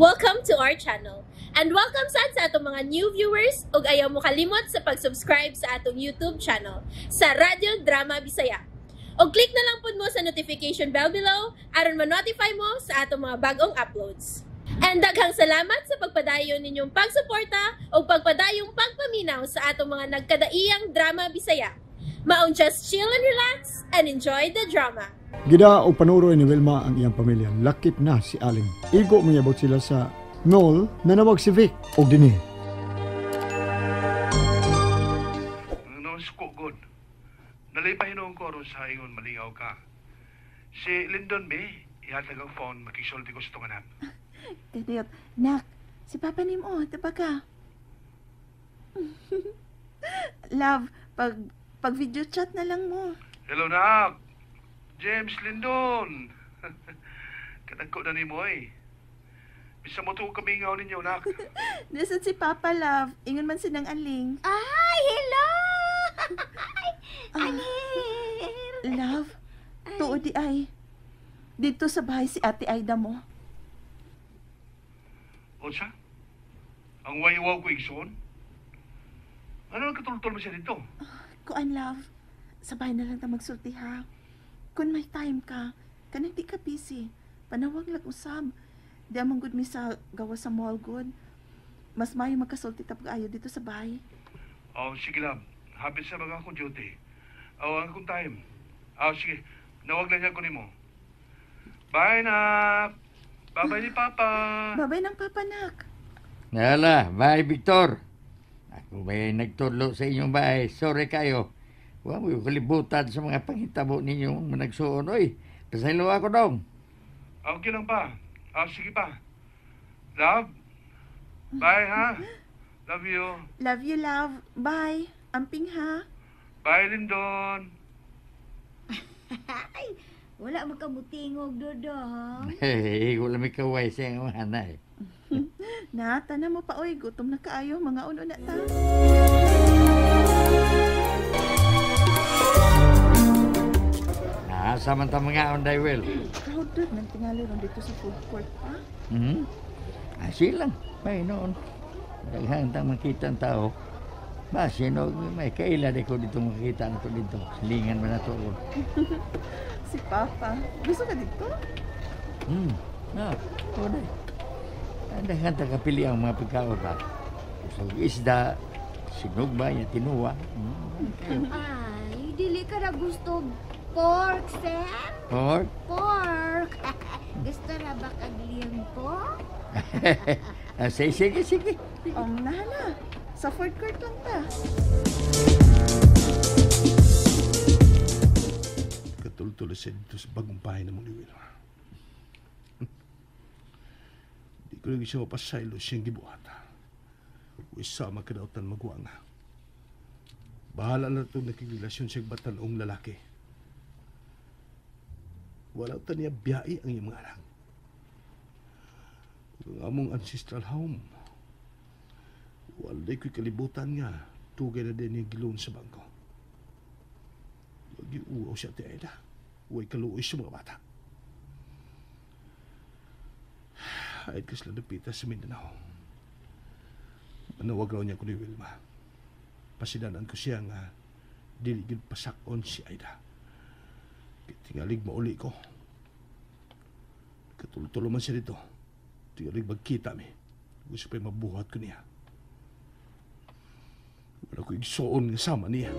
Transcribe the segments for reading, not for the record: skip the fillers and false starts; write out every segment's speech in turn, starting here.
Welcome to our channel. And welcome sa atong mga new viewers ug ayaw mo kalimot sa pag-subscribe sa atong YouTube channel sa Radyo Drama Bisaya. O click na lang pud mo sa notification bell below aron ma-notify mo sa atong mga bagong uploads. And daghang salamat sa pagpadayon ninyong pagsuporta o pagpadayong pagpaminaw sa atong mga nagkadaiyang Drama Bisaya. Maong just chill and relax and enjoy the drama. Gida o panuroy ni Wilma ang iyang pamilya. Lakip na si Aling. Igo mayabot sila sa Noel na nawag si Vic o Dini. Noon ko good. Nalipahinon ko ron sa ingon malingaw ka. Si Lyndon May, ihatag ang phone, makisulti ko sa tunganap. Dadayot, nak, si Papa Nim o, diba ka? Love, pag video chat na lang mo. Hello, nak. James Lyndon. Katagko na ni mo eh. Bisa mo ito kamingaw ninyo, nak. Nasaan si Papa, love? Ingon man sinang Aling. Ay, hello! Anil! Love, tuod di ay. Dito sa bahay si Ate Aida mo. O siya? Ang wayawaw ko igsoon? Ano ang katultol mo siya dito? Kuan, love. Sa bahay na lang ta magsulti, ha? Kung may time ka, kanang di ka busy. Panawag lang usab. Di amang good mi sa gawa sa mall good. Mas mayo magkasulti tapag ayo dito sa bahay. Oh, sige lang. Hapit sa mga akong duty. Oh, ang akong time. Oh, sige. Nawag lang niya ko ni mo. Bye, nak. Bye-bye ni Papa. Babay ng Papa, nak. Nala, bye Victor. Ako ba'y nagtudlo sa inyong bahay? Sorry kayo. Huwag mo yung kalibutan sa mga pangitabo ninyong managsuon. Oy, pasaylo ako dong. Okay lang pa. Sige pa. Love? Bye, ha? Love you. Love you, love. Bye. Amping, ha? Bye, Lyndon. Ay, wala magkamutingog, Dodong. Hey, wala may kaway sa iyong hanay. Na, tanan mo pa, oy. Gutom na kaayo. Mga uno na ta. Samanta mga onday will. Crowded man tingali ron dito sa food court, ha? Silang, may noon. Daghang tang makita ang tao. Sino may kaila di ko dito makita na to dito. Silingan man na to. Si Papa. Gusto ka dito? Oday. Daghang tang kapili ang mga pagkaorat. So, isda, sinugba, tinuwa. Ay, dili ka na gusto pork, Sam? Pork? Pork. Gusto na ba kagliyang pork? Sige. Nana. Sa food court lang ta. Katultulo siya dito sa bagong bahay na mong liwil. Di ko lagi siya mapasaylo siyang gibuhata. Isa makadautan magwa nga. Bahala na ito nakikirelasyon siyang batanong lalaki. Wala ta niya biyai ang iyong mga anak. Ang among ancestral home. Walay ko'y kalibutan nga. Tugay na din yung giloon sa bangko. Lagi uaw siya ti Aida. Huwag kaluoy sa mga bata. Ayad ka sila napita sa Mindanao. Manawag raw niya ko ni Wilma. Pasidanan ko siya nga diligid pasakon si Aida. Tingalig mauli ko. Katultulo man siya dito. Tingalig magkita mi. Gusto pa'y mabuhat ko niya. Wala ko igsoon nga sama niya.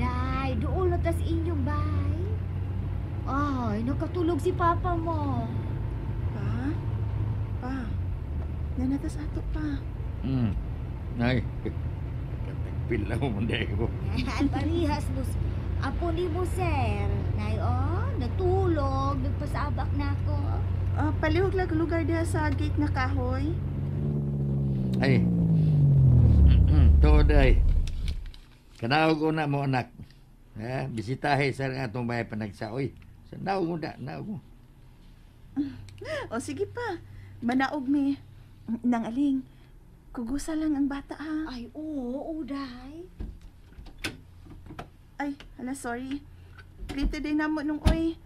Day, doon na tas inyong bahay. Ay, nakatulog si Papa mo. Pa. Nanatas ato pa. Ay, katagpila mo manday ko. Parihas mo. Apo ni mo, sir. Nay, natulog. Nagpasabak na ako. Palihog lang lugar diha sa gate na kahoy. Ay, Today. Kanawag ko na mo anak. Bisitahe sa nga itong bahay panagsaoy. So, nawag mo da, nawag mo. O sige pa. Manaog mi. Nang Aling. Kugusa lang ang bata ha. Ay, oo, day. Ay, hala, sorry. Dito din namo nung oy.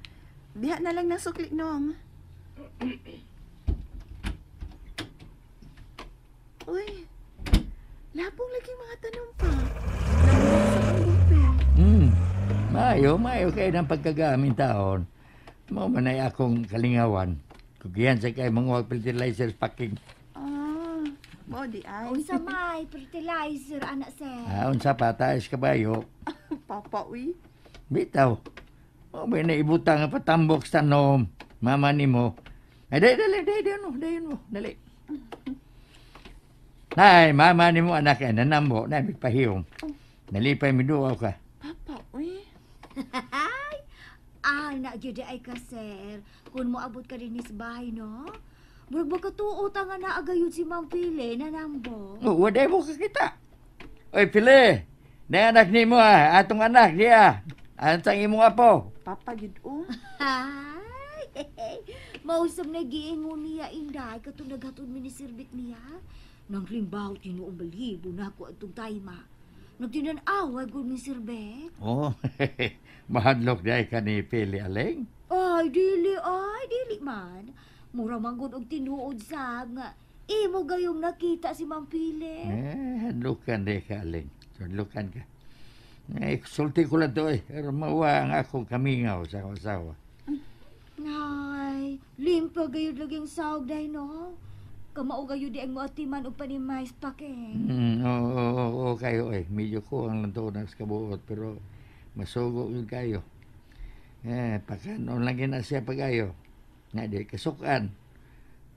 Diha na lang ng sukli nung. Uy, labong lagi mga tanong pa. Nabuhat sa panggupi. Mayo kayo ng pagkagaming taon. Mo manay akong kalingawan. Kugihan sa kay mga fertilizer packing. Mo di ay. Unsa may fertilizer, anak sir? Unsa pa taas kabayo. Papa, uy. Bitaw. O may naibutang nga patambok sa tanom. Mama ni mo. Ay, dali mo. Nay, mama ni mo anak ay nanambo. Nay, bigpahiyong. Nalipay mi duwa ka. Papa, uy. Ay, nagyudi ay ka, sir. Kung moabot ka rin sa bahay, no? Murag ba katuota nga naagayod si Ma'am Pili na nambo? Waday mo kakita. Oy, Pili. Na anak ni mo atong anak niya. Antang imong apo. Papa, gid o. Ay, mausap na giingon niya, Inday, katong naghatod minisirbit niya. Nang limbaw, tinuong balibo na ako atong tayma. Nagtinan-away ko ni sirbet. Mahadlok day ka ni Pili Aling. Ay, dili man. Mura manggod og tinuod sa nga. Imo gayong nakita si Ma'am Pili. Hadlukan day ka Aling. Hadlukan ka. Sulti ko lang to Pero mawa ang akong kamingaw sa asawa. Nay, limpa gayud laging sawag day no. Kamao gayud di ang moatiman og panimais paking. Oo kayo Medyo ko ang lanto na sa kabuot pero masugo yun kayo. Pakanon lang na siya pagayo. Nga di kasukan.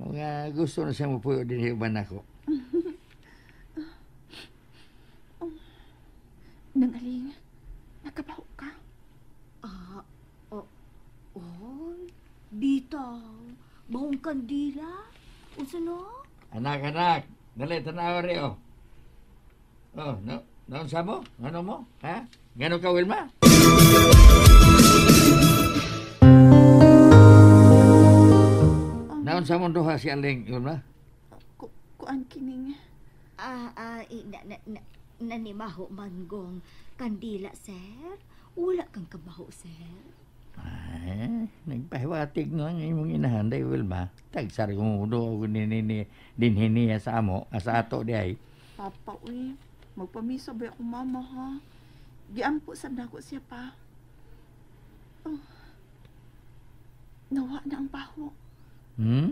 Mga gusto na siya mapuyo din hiuban ako. Nang Aling, nakabaho ka? Bitaw, bahong kandila. Unsa no? Anak, dali tanaw rin naon sa mo? Ano mo? Ha? Gano'n ka, Wilma? Naon sa mo duha si Aling, Wilma? Kuan kining. Nanimaho manggong kandila, sir. Wala kang kabaho, sir. Nagpahiwatig nga ang imong inahanday, Wilma. Tagsari kong udo dinhiniya sa amo, sa ato di ay. Papa, uy. Magpamiso ba ako mama, ha? Giampo sa dako siya pa. Nawa na ang baho.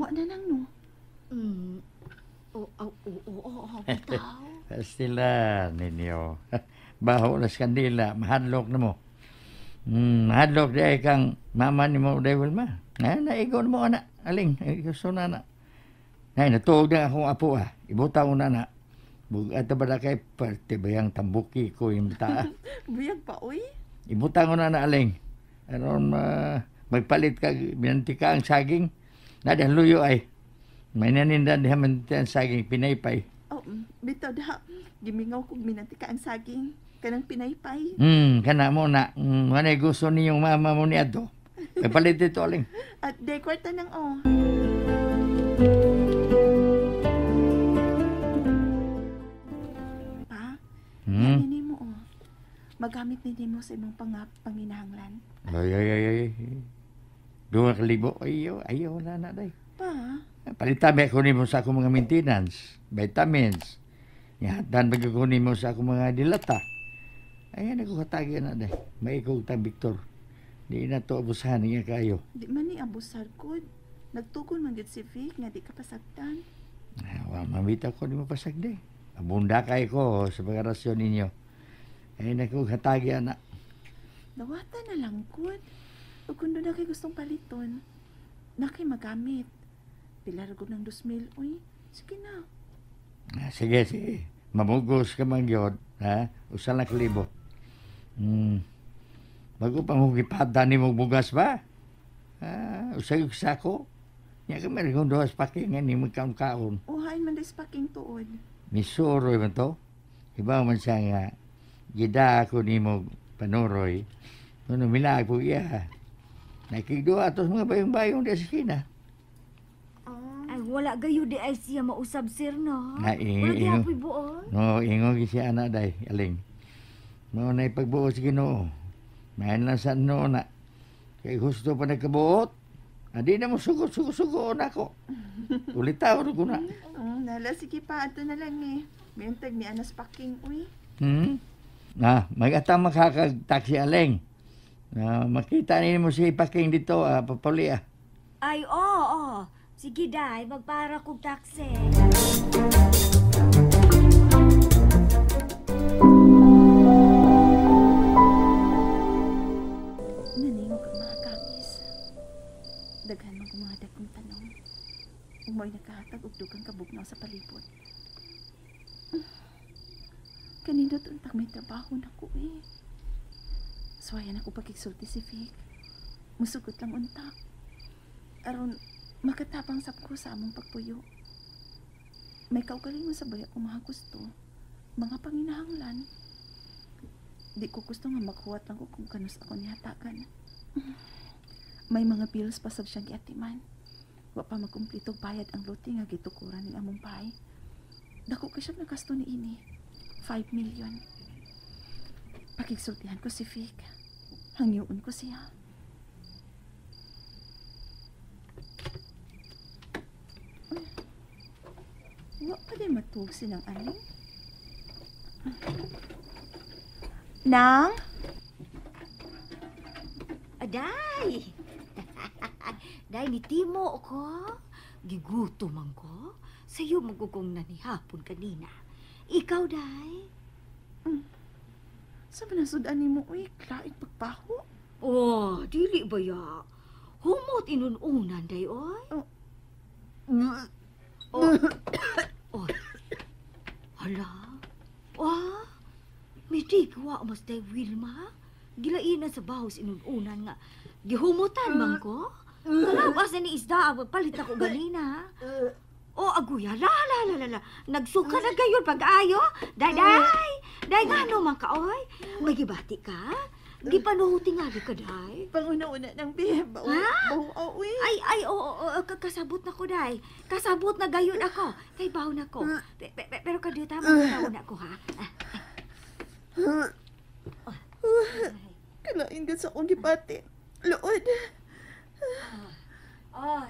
Wa na nang, no? Bitaw. Sila ninyo. Baho na sa kandila, mahadlok na mo. Mahadlok di ay kang mama ni mo, Wilma. Naigon mo, anak. Aling, gusto na, anak. Natuog na akong apo, Ibutaw na, anak. Bugat ba na kay parte bayang tambuki ko yung ta. Buyag pa, uy. Ibutang ko na Aling. Aron magpalit ka, binanti ka ang saging. Nada luyo ay. May nanindan diha man ang saging pinaypay. Bitaw da. Gimingaw kog minanti ka ang saging. Kanang pinaypay. Kana mo na. Manay gusto niyong mama mo ni Ado. Magpalit ito Aling. At de kwarta nang Nini mo, magamit nini mo sa imong panginahanglan. Ay. 2,000. Ayaw na day. Pa? Palitan ba ko nimo sa akong mga maintenance, vitamins. Yatan ba ko nimo sa akong mga dilata. Ayan ako katagi na day. May ikaw tang Victor. Di na to abusahan niya kayo. Di man ni abusar ko. Nagtugon man gid si Vic nga di ka pasagdan. Mamita ko di mo pasagday. Abunda kay ko sa mga rasyon ninyo. Ay naku hatagi anak. Dawata na lang good. O kung doon na kayo gustong paliton, na kayo magamit. Pilar ko ng 2,000, uy. Sige na. Sige. Mamugos ka man yun. Usa lang kalibo. Bago pang hugipada ni mo bugas ba? Usay sako. Nya ka meron kong duwas pakingan ni magkaon-kaon. Uhain man des paking tuod. Misuroy man to. Iba man siya nga, gida ako ni mo panuroy. Ano milag po iya. Nakikidua atos mga bayong-bayong di sa kina. Ay, wala gayo di ay siya mausab sir no. Nga, Wala ingo. gyapon buol. No, ingo si ana day, aling. Mao na pagbuo sa Ginoo. Mayan lang sa ano na. Kay gusto pa nagkabuot. Adi na mo sugo na ko. Ulitaw ko na. Nala, sige pa. Ato na lang eh. Mayroon ni Anas Paking, uy. Mag-atang makakag-taxi aling. Makita ni mo si Paking dito, papuli ah. Ay, oo. Sige, day. Magpara kong taxi. Naningo ka mga kangis. Daghan mo mga dagkong tanong. Umoy nagkahatag og dugang kabugnaw sa palibot. Kanino tuntang may trabaho na ko eh. Suwayan ako pagkiksulti si Vic. Musugot lang unta. Aron makatapang sab ko sa among pagpuyo. May kaugalingon sa baya ko mga gusto. Mga panginahanglan. Di ko gusto nga maghuwat lang ko kung kanus ako nihatagan. May mga bills pa sab siyang giatiman. Wa pa magkumplito bayad ang lote nga gitukuran ng among bahay. Dako ka siya nagasto ni ini. 5 million. Pakigsultihan ko si Vic. Hangyoon ko siya. Wa pa din matug silang aling. Nang? Aday! Day, ni Timo ko. Giguto man ko. Sa'yo magugong nanihapon kanina. Ikaw, Day? Sa manasudan ni mo, uy, klaig pagpaho. Oh, dili ba ya? Humot inununan, Day, oy? Oh. Hala? May tigwa mas Day Wilma? Gilainan sa bahos inununan nga. Gihumutan man ko? Kalabas na ni isda, palit ako ganina. Aguya, la. Nagsuka na gayon pag-ayo. Day, gano man ka, oy? May gibati ka? Gipanuhuti nga di ka, Day. Panguna-una ng biheb. Uy. Ay, kasabot na ko, Day. Kasabot na gayon ako. Kay baw na ko. Pero kadyo tama na ko, ha? Kalain ka sa akong gibati. Lood.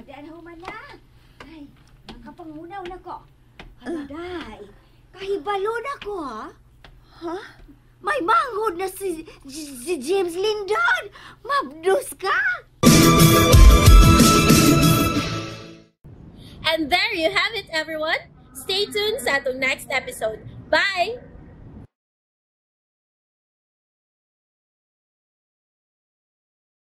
Daan human na. Ay, nakapangunaw na ko. Hala, Day. Kahibalo na ko, ha? Ha? May manghod na si James Lindon. Mabdus ka. And there you have it, everyone. Stay tuned sa atong next episode. Bye!